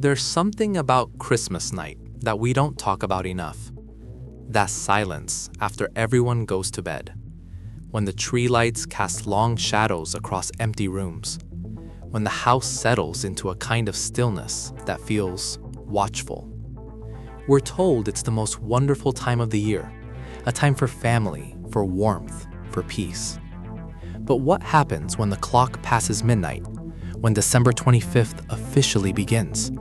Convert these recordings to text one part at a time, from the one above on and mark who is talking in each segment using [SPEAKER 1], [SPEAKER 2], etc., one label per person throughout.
[SPEAKER 1] There's something about Christmas night that we don't talk about enough. That silence after everyone goes to bed. When the tree lights cast long shadows across empty rooms. When the house settles into a kind of stillness that feels watchful. We're told it's the most wonderful time of the year, a time for family, for warmth, for peace. But what happens when the clock passes midnight, when December 25th officially begins,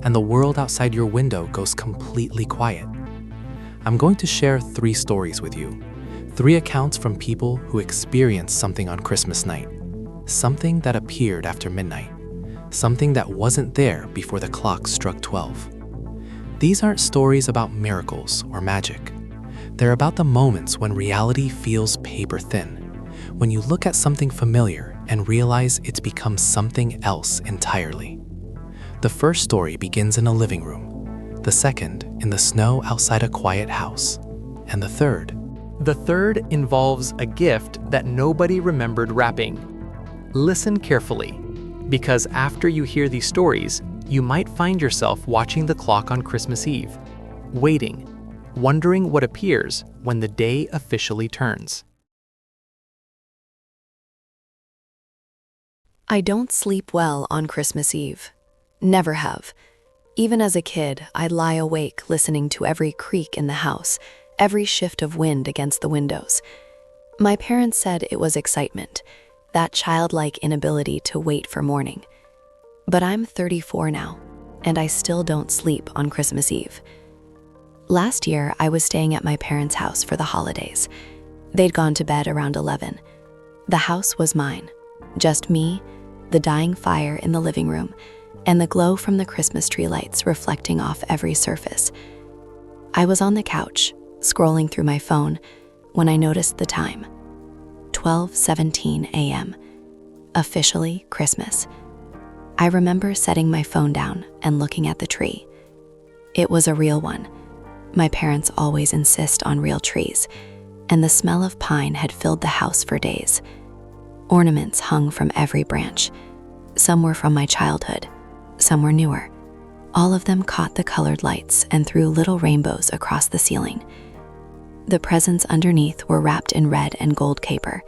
[SPEAKER 1] and the world outside your window goes completely quiet? I'm going to share 3 stories with you, 3 accounts from people who experienced something on Christmas night, something that appeared after midnight, something that wasn't there before the clock struck 12. These aren't stories about miracles or magic. They're about the moments when reality feels paper thin, when you look at something familiar and realize it's become something else entirely. The first story begins in a living room, the second in the snow outside a quiet house, and the third.
[SPEAKER 2] The third involves a gift that nobody remembered wrapping. Listen carefully, because after you hear these stories, you might find yourself watching the clock on Christmas Eve, waiting, wondering what appears when the day officially turns.
[SPEAKER 3] I don't sleep well on Christmas Eve. Never have. Even as a kid, I'd lie awake listening to every creak in the house, every shift of wind against the windows. My parents said it was excitement, that childlike inability to wait for morning. But I'm 34 now, and I still don't sleep on Christmas Eve. Last year, I was staying at my parents' house for the holidays. They'd gone to bed around 11. The house was mine, just me, the dying fire in the living room, and the glow from the Christmas tree lights reflecting off every surface. I was on the couch, scrolling through my phone, when I noticed the time. 12:17 a.m. Officially Christmas. I remember setting my phone down and looking at the tree. It was a real one. My parents always insist on real trees, and the smell of pine had filled the house for days. Ornaments hung from every branch. Some were from my childhood, some were newer. All of them caught the colored lights and threw little rainbows across the ceiling. The presents underneath were wrapped in red and gold caper,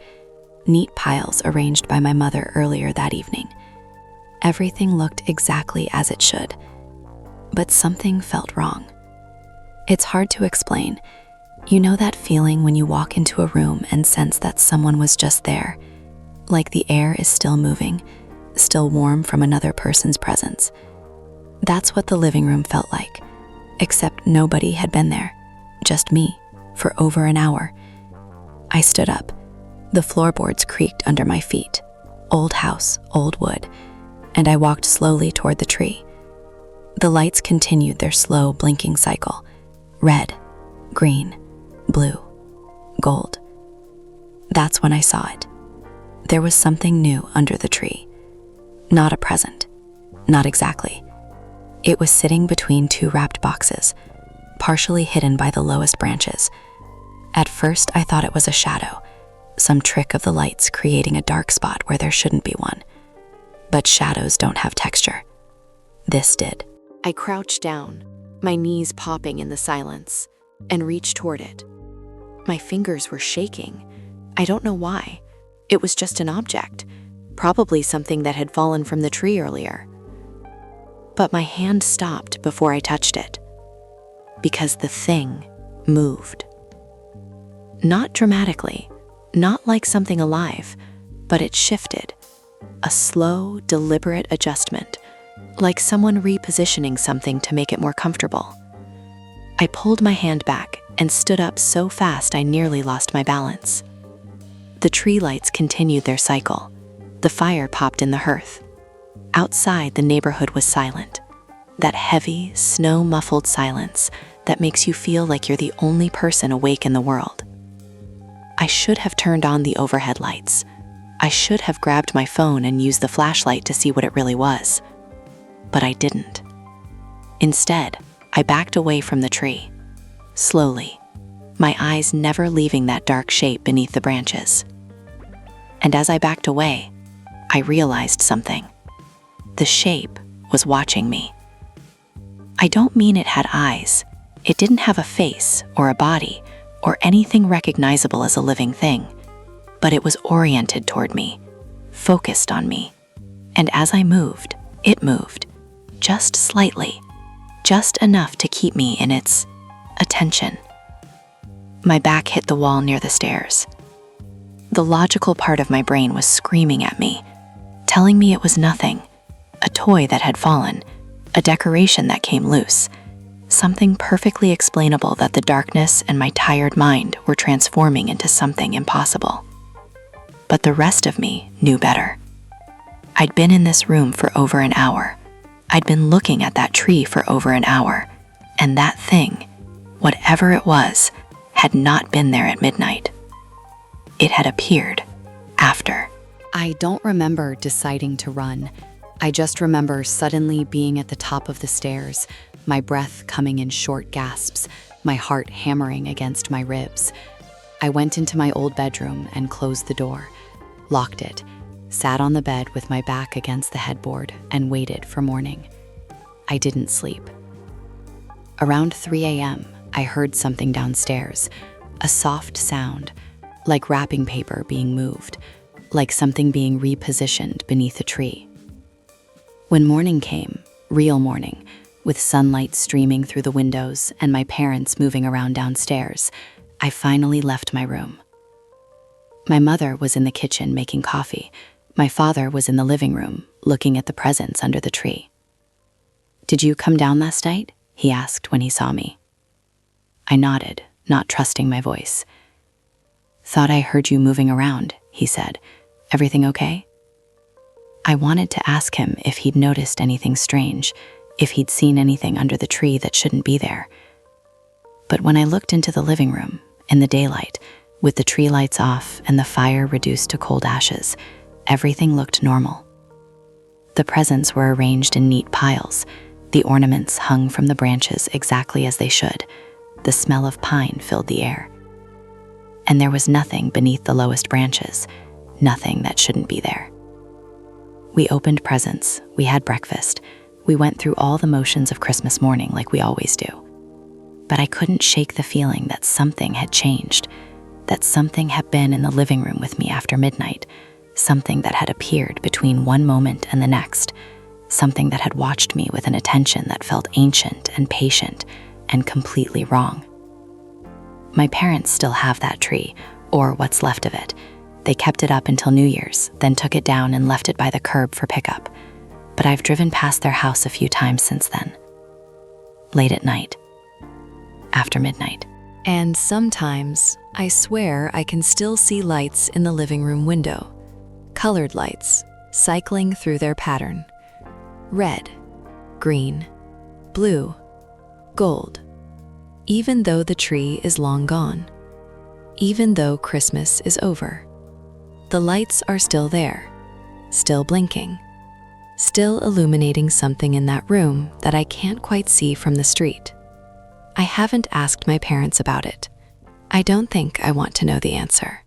[SPEAKER 3] neat piles arranged by my mother earlier that evening. Everything looked exactly as it should, but something felt wrong. It's hard to explain. You know that feeling when you walk into a room and sense that someone was just there, like the air is still moving, still warm from another person's presence. That's what the living room felt like, except nobody had been there, just me, for over an hour. I stood up. The floorboards creaked under my feet. Old house, old wood. And I walked slowly toward the tree. The lights continued their slow blinking cycle. Red, green, blue, gold. That's when I saw it. There was something new under the tree. Not a present. Not exactly. It was sitting between 2 wrapped boxes, partially hidden by the lowest branches. At first, I thought it was a shadow, some trick of the lights creating a dark spot where there shouldn't be one. But shadows don't have texture. This did. I crouched down, my knees popping in the silence, and reached toward it. My fingers were shaking. I don't know why. It was just an object, probably something that had fallen from the tree earlier. But my hand stopped before I touched it, because the thing moved. Not dramatically, not like something alive, but it shifted. A slow, deliberate adjustment, like someone repositioning something to make it more comfortable. I pulled my hand back and stood up so fast I nearly lost my balance. The tree lights continued their cycle. The fire popped in the hearth. Outside, the neighborhood was silent. That heavy, snow-muffled silence that makes you feel like you're the only person awake in the world. I should have turned on the overhead lights. I should have grabbed my phone and used the flashlight to see what it really was. But I didn't. Instead, I backed away from the tree, slowly, my eyes never leaving that dark shape beneath the branches. And as I backed away, I realized something. The shape was watching me.
[SPEAKER 4] I don't mean it had eyes. It didn't have a face or a body or anything recognizable as a living thing, but it was oriented toward me, focused on me. And as I moved, it moved, just slightly, just enough to keep me in its attention. My back hit the wall near the stairs. The logical part of my brain was screaming at me, telling me it was nothing, a toy that had fallen, a decoration that came loose, something perfectly explainable that the darkness and my tired mind were transforming into something impossible. But the rest of me knew better. I'd been in this room for over an hour. I'd been looking at that tree for over an hour, and that thing, whatever it was, had not been there at midnight. It had appeared after.
[SPEAKER 3] I don't remember deciding to run. I just remember suddenly being at the top of the stairs, my breath coming in short gasps, my heart hammering against my ribs. I went into my old bedroom and closed the door, locked it, sat on the bed with my back against the headboard, and waited for morning. I didn't sleep. Around 3 a.m., I heard something downstairs, a soft sound, like wrapping paper being moved, like something being repositioned beneath a tree. When morning came, real morning, with sunlight streaming through the windows and my parents moving around downstairs, I finally left my room. My mother was in the kitchen making coffee. My father was in the living room, looking at the presents under the tree. "Did you come down last night?" he asked when he saw me. I nodded, not trusting my voice. "Thought I heard you moving around," he said. "Everything okay?" I wanted to ask him if he'd noticed anything strange, if he'd seen anything under the tree that shouldn't be there. But when I looked into the living room, in the daylight, with the tree lights off and the fire reduced to cold ashes, everything looked normal. The presents were arranged in neat piles, the ornaments hung from the branches exactly as they should. The smell of pine filled the air. And there was nothing beneath the lowest branches, nothing that shouldn't be there. We opened presents, we had breakfast, we went through all the motions of Christmas morning like we always do. But I couldn't shake the feeling that something had changed, that something had been in the living room with me after midnight, something that had appeared between one moment and the next, something that had watched me with an attention that felt ancient and patient and completely wrong. My parents still have that tree, or what's left of it. They kept it up until New Year's, then took it down and left it by the curb for pickup. But I've driven past their house a few times since then. Late at night. After midnight. And sometimes, I swear I can still see lights in the living room window. Colored lights, cycling through their pattern. Red, green, blue, gold. Even though the tree is long gone. Even though Christmas is over. The lights are still there, still blinking, still illuminating something in that room that I can't quite see from the street. I haven't asked my parents about it. I don't think I want to know the answer.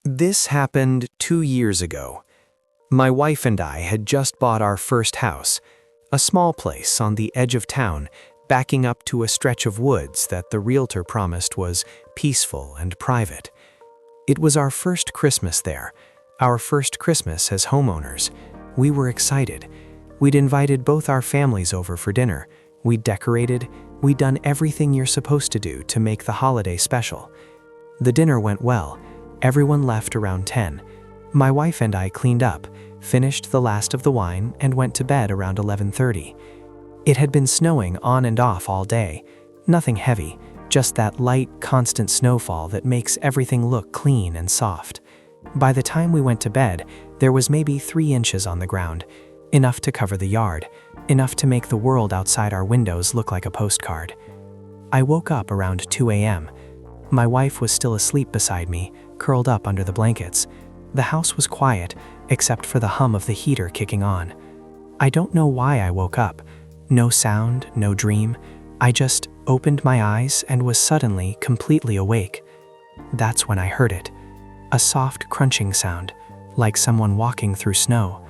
[SPEAKER 5] This happened 2 years ago. My wife and I had just bought our first house, a small place on the edge of town, backing up to a stretch of woods that the realtor promised was peaceful and private. It was our first Christmas there, our first Christmas as homeowners. We were excited. We'd invited both our families over for dinner. We'd decorated. We'd done everything you're supposed to do to make the holiday special. The dinner went well. Everyone left around 10. My wife and I cleaned up, finished the last of the wine, and went to bed around 11:30. It had been snowing on and off all day. Nothing heavy, just that light, constant snowfall that makes everything look clean and soft. By the time we went to bed, there was maybe 3 inches on the ground, enough to cover the yard, enough to make the world outside our windows look like a postcard. I woke up around 2 a.m. My wife was still asleep beside me, curled up under the blankets. The house was quiet, except for the hum of the heater kicking on. I don't know why I woke up. No sound, no dream. I just opened my eyes and was suddenly completely awake. That's when I heard it. A soft crunching sound, like someone walking through snow.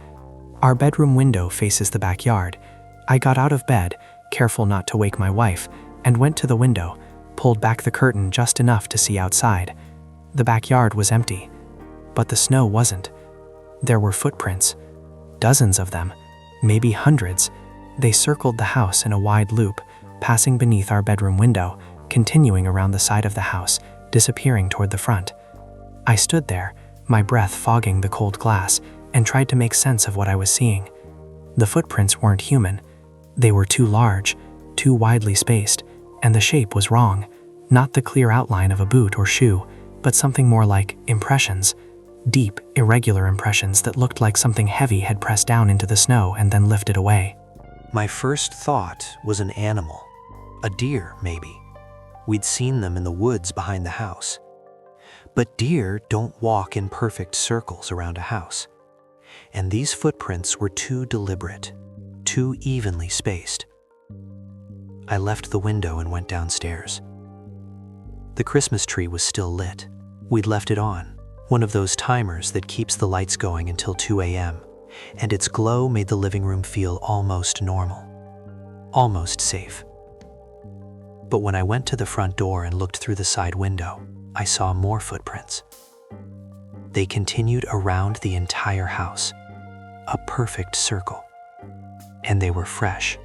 [SPEAKER 5] Our bedroom window faces the backyard. I got out of bed, careful not to wake my wife, and went to the window, pulled back the curtain just enough to see outside. The backyard was empty, but the snow wasn't. There were footprints, dozens of them, maybe hundreds. They circled the house in a wide loop, passing beneath our bedroom window, continuing around the side of the house, disappearing toward the front. I stood there, my breath fogging the cold glass, and tried to make sense of what I was seeing. The footprints weren't human. They were too large, too widely spaced, and the shape was wrong. Not the clear outline of a boot or shoe, but something more like impressions. Deep, irregular impressions that looked like something heavy had pressed down into the snow and then lifted away.
[SPEAKER 6] My first thought was an animal. A deer, maybe. We'd seen them in the woods behind the house. But deer don't walk in perfect circles around a house. And these footprints were too deliberate, too evenly spaced. I left the window and went downstairs. The Christmas tree was still lit. We'd left it on, one of those timers that keeps the lights going until 2 a.m., and its glow made the living room feel almost normal, almost safe. But when I went to the front door and looked through the side window, I saw more footprints. They continued around the entire house, a perfect circle. And they were fresh.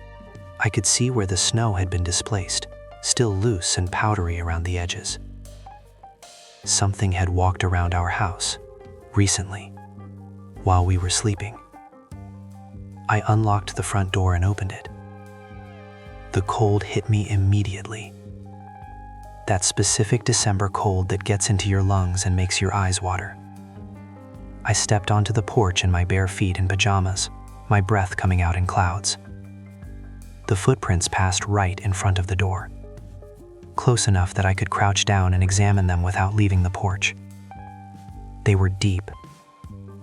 [SPEAKER 6] I could see where the snow had been displaced, still loose and powdery around the edges. Something had walked around our house, recently, while we were sleeping. I unlocked the front door and opened it. The cold hit me immediately. That specific December cold that gets into your lungs and makes your eyes water. I stepped onto the porch in my bare feet and pajamas, my breath coming out in clouds. The footprints passed right in front of the door, close enough that I could crouch down and examine them without leaving the porch. They were deep,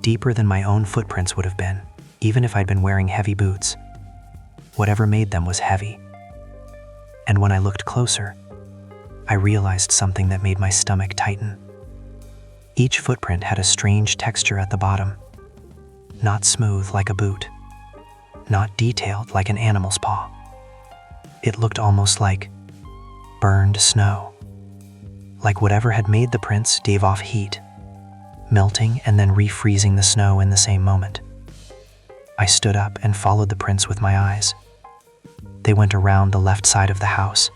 [SPEAKER 6] deeper than my own footprints would have been, even if I'd been wearing heavy boots. Whatever made them was heavy. And when I looked closer, I realized something that made my stomach tighten. Each footprint had a strange texture at the bottom. Not smooth like a boot. Not detailed like an animal's paw. It looked almost like burned snow. Like whatever had made the prints gave off heat, melting and then refreezing the snow in the same moment. I stood up and followed the prints with my eyes. They went around the left side of the house,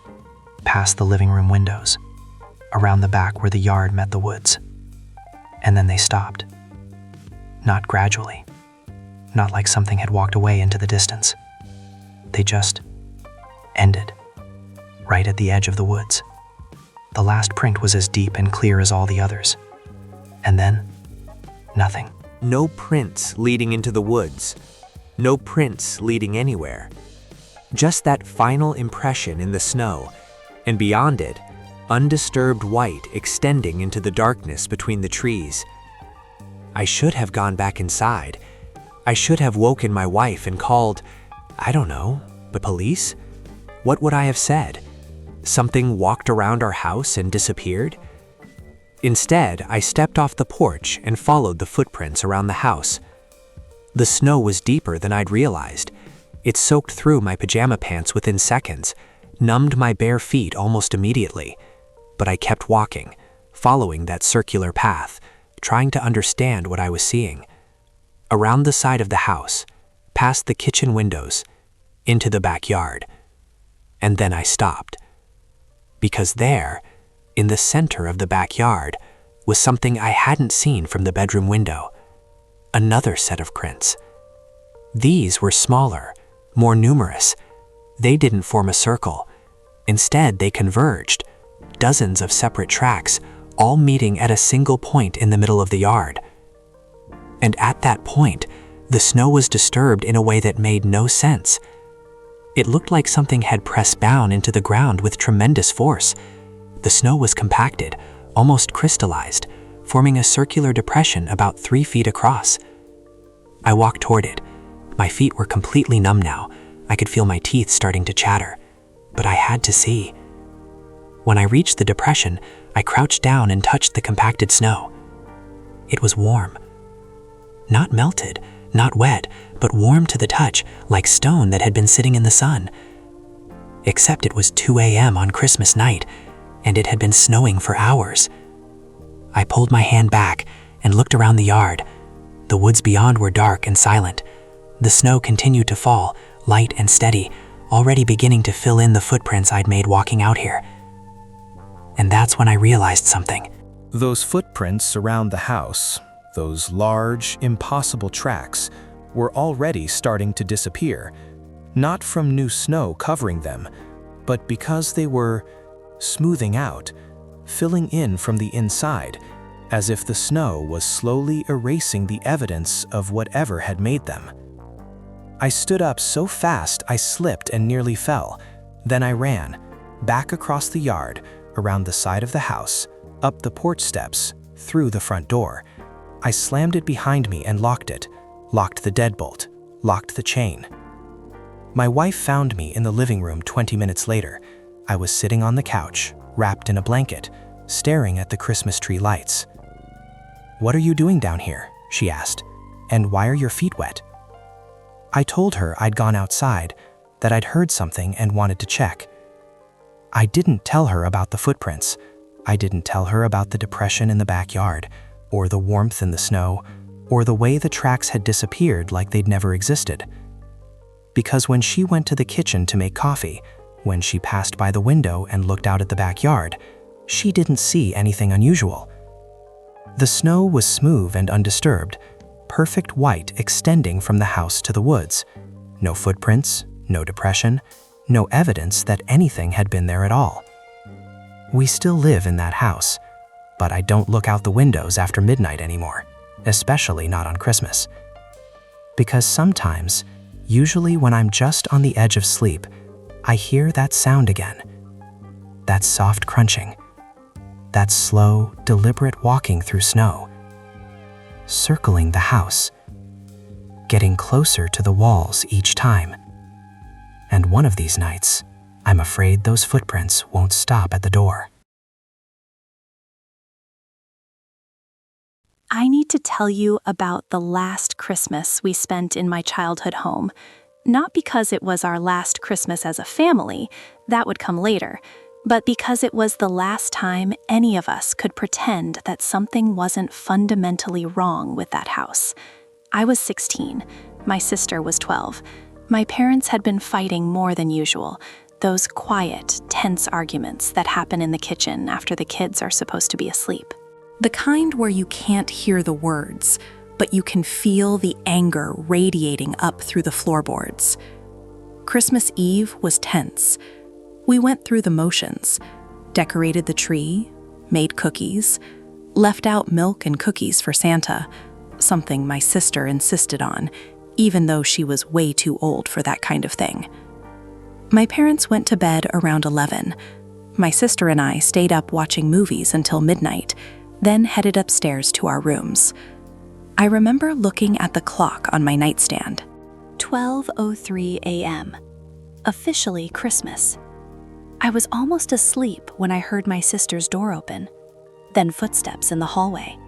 [SPEAKER 6] past the living room windows, around the back where the yard met the woods. And then they stopped. Not gradually. Not like something had walked away into the distance. They just ended, right at the edge of the woods. The last print was as deep and clear as all the others. And then, nothing.
[SPEAKER 7] No prints leading into the woods. No prints leading anywhere. Just that final impression in the snow, and beyond it, undisturbed white extending into the darkness between the trees. I should have gone back inside. I should have woken my wife and called, I don't know, the police? What would I have said? Something walked around our house and disappeared? Instead, I stepped off the porch and followed the footprints around the house. The snow was deeper than I'd realized. It soaked through my pajama pants within seconds, numbed my bare feet almost immediately. But I kept walking, following that circular path, trying to understand what I was seeing. Around the side of the house, past the kitchen windows, into the backyard. And then I stopped. Because there, in the center of the backyard, was something I hadn't seen from the bedroom window. Another set of prints. These were smaller, more numerous. They didn't form a circle. Instead, they converged. Dozens of separate tracks, all meeting at a single point in the middle of the yard. And at that point, the snow was disturbed in a way that made no sense. It looked like something had pressed down into the ground with tremendous force. The snow was compacted, almost crystallized, forming a circular depression about 3 feet across. I walked toward it. My feet were completely numb now. I could feel my teeth starting to chatter. But I had to see. When I reached the depression, I crouched down and touched the compacted snow. It was warm. Not melted, not wet, but warm to the touch, like stone that had been sitting in the sun. Except it was 2 a.m. on Christmas night, and it had been snowing for hours. I pulled my hand back and looked around the yard. The woods beyond were dark and silent. The snow continued to fall, light and steady, already beginning to fill in the footprints I'd made walking out here. And that's when I realized something.
[SPEAKER 5] Those footprints around the house, those large, impossible tracks, were already starting to disappear, not from new snow covering them, but because they were smoothing out, filling in from the inside, as if the snow was slowly erasing the evidence of whatever had made them. I stood up so fast I slipped and nearly fell. Then I ran, back across the yard, around the side of the house, up the porch steps, through the front door. I slammed it behind me and locked it, locked the deadbolt, locked the chain. My wife found me in the living room 20 minutes later. I was sitting on the couch, wrapped in a blanket, staring at the Christmas tree lights. "What are you doing down here?" she asked. "And why are your feet wet?" I told her I'd gone outside, that I'd heard something and wanted to check. I didn't tell her about the footprints. I didn't tell her about the depression in the backyard, or the warmth in the snow, or the way the tracks had disappeared like they'd never existed. Because when she went to the kitchen to make coffee, when she passed by the window and looked out at the backyard, she didn't see anything unusual. The snow was smooth and undisturbed, perfect white extending from the house to the woods. No footprints, no depression, no evidence that anything had been there at all. We still live in that house, but I don't look out the windows after midnight anymore, especially not on Christmas. Because sometimes, usually when I'm just on the edge of sleep, I hear that sound again. That soft crunching. That slow, deliberate walking through snow. Circling the house. Getting closer to the walls each time. And one of these nights, I'm afraid those footprints won't stop at the door.
[SPEAKER 8] I need to tell you about the last Christmas we spent in my childhood home. Not because it was our last Christmas as a family, that would come later, but because it was the last time any of us could pretend that something wasn't fundamentally wrong with that house. I was 16. My sister was 12. My parents had been fighting more than usual, those quiet, tense arguments that happen in the kitchen after the kids are supposed to be asleep. The kind where you can't hear the words, but you can feel the anger radiating up through the floorboards. Christmas Eve was tense. We went through the motions, decorated the tree, made cookies, left out milk and cookies for Santa, something my sister insisted on, even though she was way too old for that kind of thing. My parents went to bed around 11. My sister and I stayed up watching movies until midnight, then headed upstairs to our rooms. I remember looking at the clock on my nightstand. 12:03 a.m. Officially Christmas. I was almost asleep when I heard my sister's door open, then footsteps in the hallway,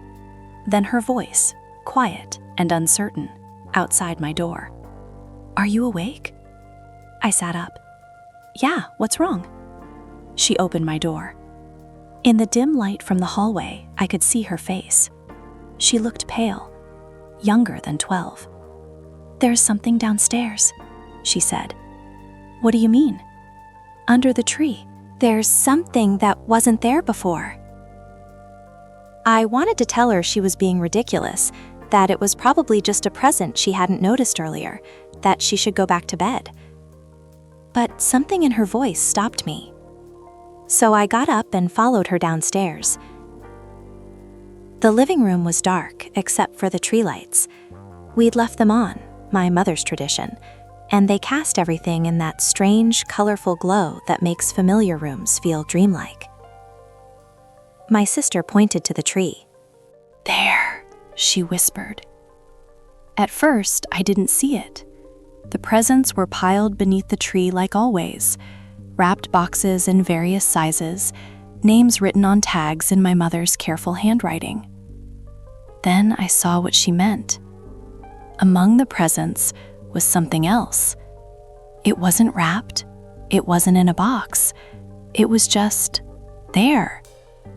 [SPEAKER 8] then her voice, quiet and uncertain, outside my door. "Are you awake?" I sat up. "Yeah, what's wrong?" She opened my door. In the dim light from the hallway, I could see her face. She looked pale, younger than 12. "There's something downstairs," she said. "What do you mean?" "Under the tree. There's something that wasn't there before." I wanted to tell her she was being ridiculous, that it was probably just a present she hadn't noticed earlier, that she should go back to bed. But something in her voice stopped me. So I got up and followed her downstairs. The living room was dark, except for the tree lights. We'd left them on, my mother's tradition, and they cast everything in that strange, colorful glow that makes familiar rooms feel dreamlike. My sister pointed to the tree. "There," she whispered. At first, I didn't see it. The presents were piled beneath the tree like always, wrapped boxes in various sizes, names written on tags in my mother's careful handwriting. Then I saw what she meant.
[SPEAKER 4] among the presents was something else. It wasn't wrapped. It wasn't in a box. It was just there,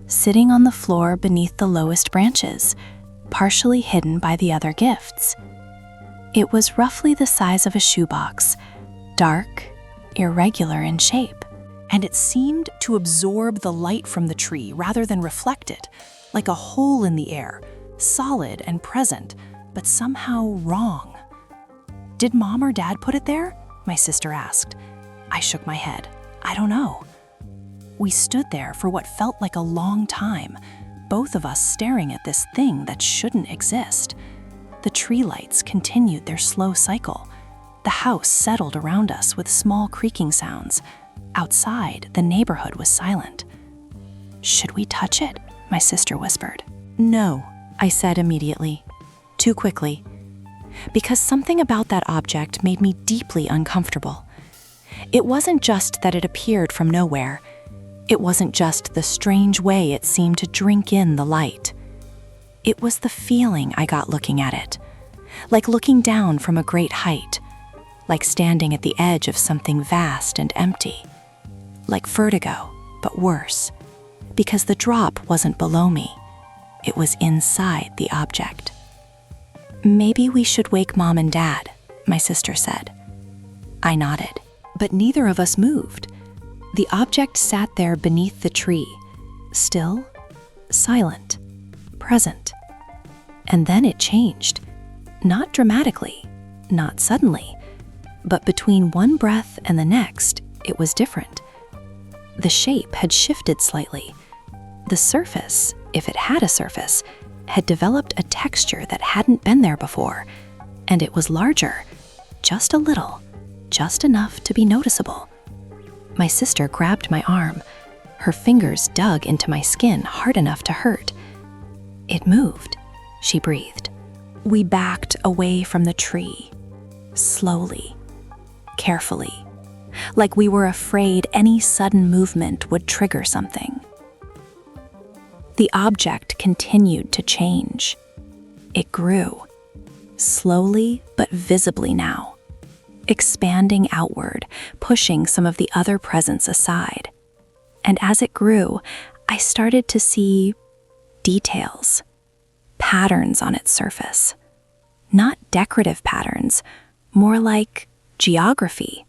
[SPEAKER 4] sitting on the floor beneath the lowest branches, partially hidden by the other gifts. It was roughly the size of a shoebox, dark, irregular in shape, and it seemed to absorb the light from the tree rather than reflect it, like a hole in the air, solid and present, but somehow wrong. "Did Mom or Dad put it there?" my sister asked. I shook my head. I don't know. We stood there for what felt like a long time, both of us staring at this thing that shouldn't exist. The tree lights continued their slow cycle. The house settled around us with small creaking sounds. Outside, the neighborhood was silent. "Should we touch it?" my sister whispered. "No," I said immediately, too quickly, because something about that object made me deeply uncomfortable. It wasn't just that it appeared from nowhere. It wasn't just the strange way it seemed to drink in the light. It was the feeling I got looking at it, like looking down from a great height, like standing at the edge of something vast and empty, like vertigo, but worse, because the drop wasn't below me. It was inside the object. "Maybe we should wake Mom and Dad," my sister said. I nodded, but neither of us moved. The object sat there beneath the tree, still, silent, present. And then it changed. Not dramatically, not suddenly, but between one breath and the next, it was different. The shape had shifted slightly. The surface, if it had a surface, had developed a texture that hadn't been there before, and it was larger, just a little, just enough to be noticeable. My sister grabbed my arm. Her fingers dug into my skin hard enough to hurt. "It moved," she breathed. We backed away from the tree, slowly, carefully, like we were afraid any sudden movement would trigger something. The object continued to change. It grew, slowly but visibly now, expanding outward, pushing some of the other presents aside. And as it grew, I started to see details, patterns on its surface. Not decorative patterns, more like geography,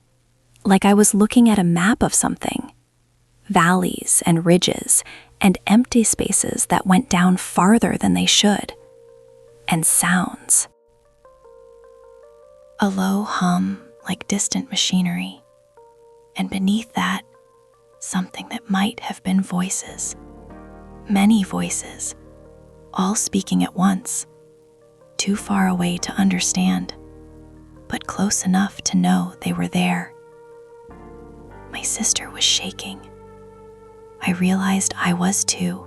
[SPEAKER 4] like I was looking at a map of something. Valleys and ridges and empty spaces that went down farther than they should. And sounds. A low hum like distant machinery. And beneath that, something that might have been voices. Many voices, all speaking at once. Too far away to understand, but close enough to know they were there. My sister was shaking. I realized I was too.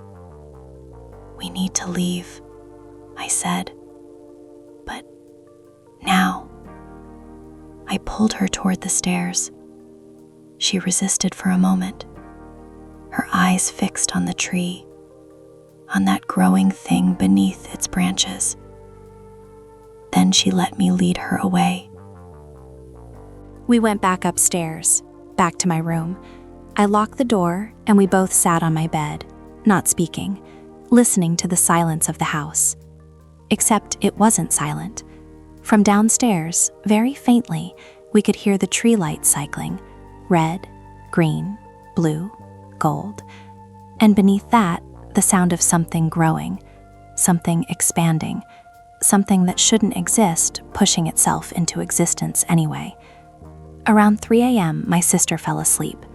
[SPEAKER 4] "We need to leave," I said. "But now." I pulled her toward the stairs. She resisted for a moment, her eyes fixed on the tree, on that growing thing beneath its branches. Then she let me lead her away. We went back upstairs, back to my room. I locked the door, and we both sat on my bed, not speaking, listening to the silence of the house. Except it wasn't silent. From downstairs, very faintly, we could hear the tree lights cycling, red, green, blue, gold, and beneath that, the sound of something growing, something expanding, something that shouldn't exist pushing itself into existence anyway. Around 3 a.m., my sister fell asleep.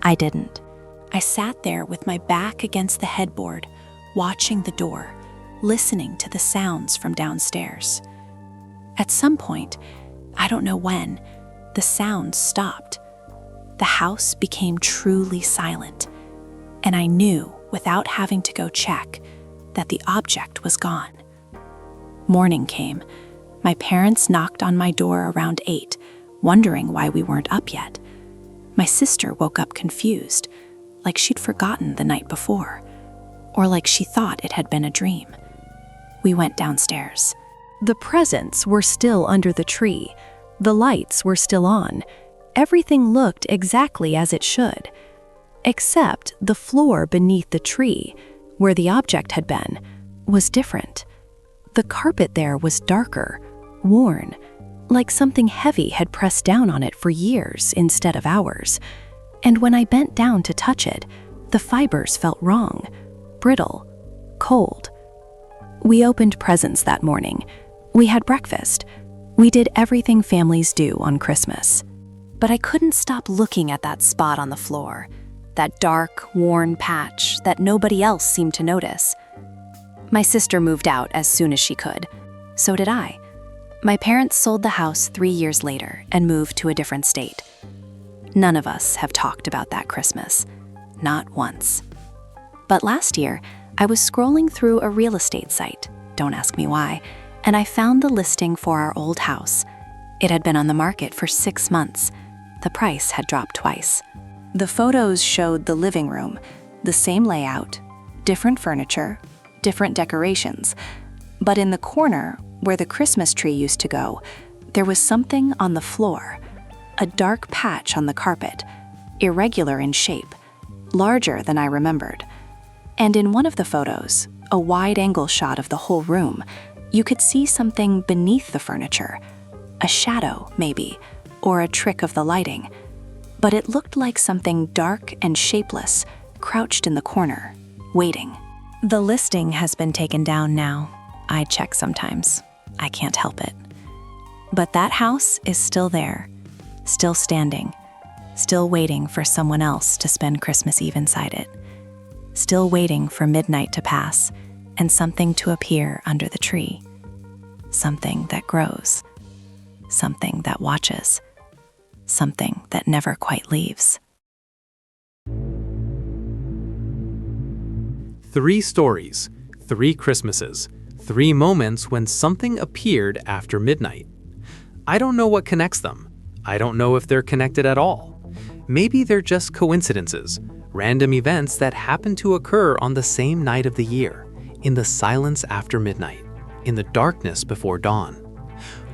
[SPEAKER 4] I didn't. I sat there with my back against the headboard, watching the door, listening to the sounds from downstairs. At some point, I don't know when, the sounds stopped. The house became truly silent, and I knew, without having to go check, that the object was gone. Morning came. My parents knocked on my door around 8, wondering why we weren't up yet. My sister woke up confused, like she'd forgotten the night before, or like she thought it had been a dream. We went downstairs.
[SPEAKER 9] The presents were still under the tree. The lights were still on. Everything looked exactly as it should. Except the floor beneath the tree, where the object had been, was different. The carpet there was darker, worn, like something heavy had pressed down on it for years instead of hours. And when I bent down to touch it, the fibers felt wrong, brittle, cold. We opened presents that morning. We had breakfast. We did everything families do on Christmas. But I couldn't stop looking at that spot on the floor, that dark, worn patch that nobody else seemed to notice. My sister moved out as soon as she could. So did I. My parents sold the house 3 years later and moved to a different state. None of us have talked about that Christmas. Not once. But last year, I was scrolling through a real estate site, don't ask me why, and I found the listing for our old house. It had been on the market for 6 months. The price had dropped twice. The photos showed the living room, the same layout, different furniture, different decorations. But in the corner, where the Christmas tree used to go, there was something on the floor, a dark patch on the carpet, irregular in shape, larger than I remembered. And in one of the photos, a wide-angle shot of the whole room, you could see something beneath the furniture, a shadow, maybe, or a trick of the lighting. But it looked like something dark and shapeless, crouched in the corner, waiting. The listing has been taken down now. I check sometimes. I can't help it. But that house is still there, still standing, still waiting for someone else to spend Christmas Eve inside it, still waiting for midnight to pass and something to appear under the tree, something that grows, something that watches, something that never quite leaves.
[SPEAKER 2] 3 stories, 3 Christmases, 3 moments when something appeared after midnight. I don't know what connects them. I don't know if they're connected at all. Maybe they're just coincidences, random events that happen to occur on the same night of the year, in the silence after midnight, in the darkness before dawn.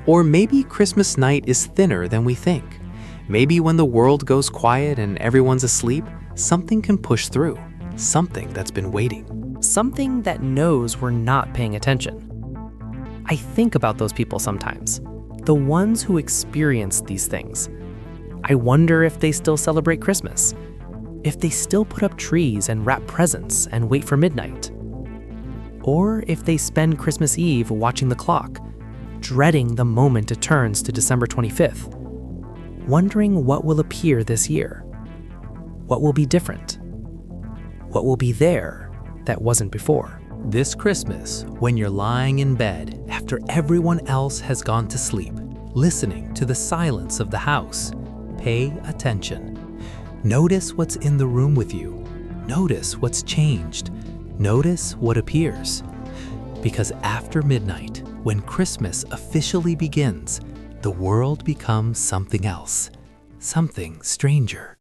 [SPEAKER 2] Or maybe Christmas night is thinner than we think. Maybe when the world goes quiet and everyone's asleep, something can push through, something that's been waiting.
[SPEAKER 5] Something that knows we're not paying attention. I think about those people sometimes, the ones who experience these things. I wonder if they still celebrate Christmas, if they still put up trees and wrap presents and wait for midnight, or if they spend Christmas Eve watching the clock, dreading the moment it turns to December 25th, wondering what will appear this year, what will be different, what will be there that wasn't before.
[SPEAKER 1] This Christmas, when you're lying in bed after everyone else has gone to sleep, listening to the silence of the house, pay attention. Notice what's in the room with you. Notice what's changed. Notice what appears. Because after midnight, when Christmas officially begins, the world becomes something else, something stranger.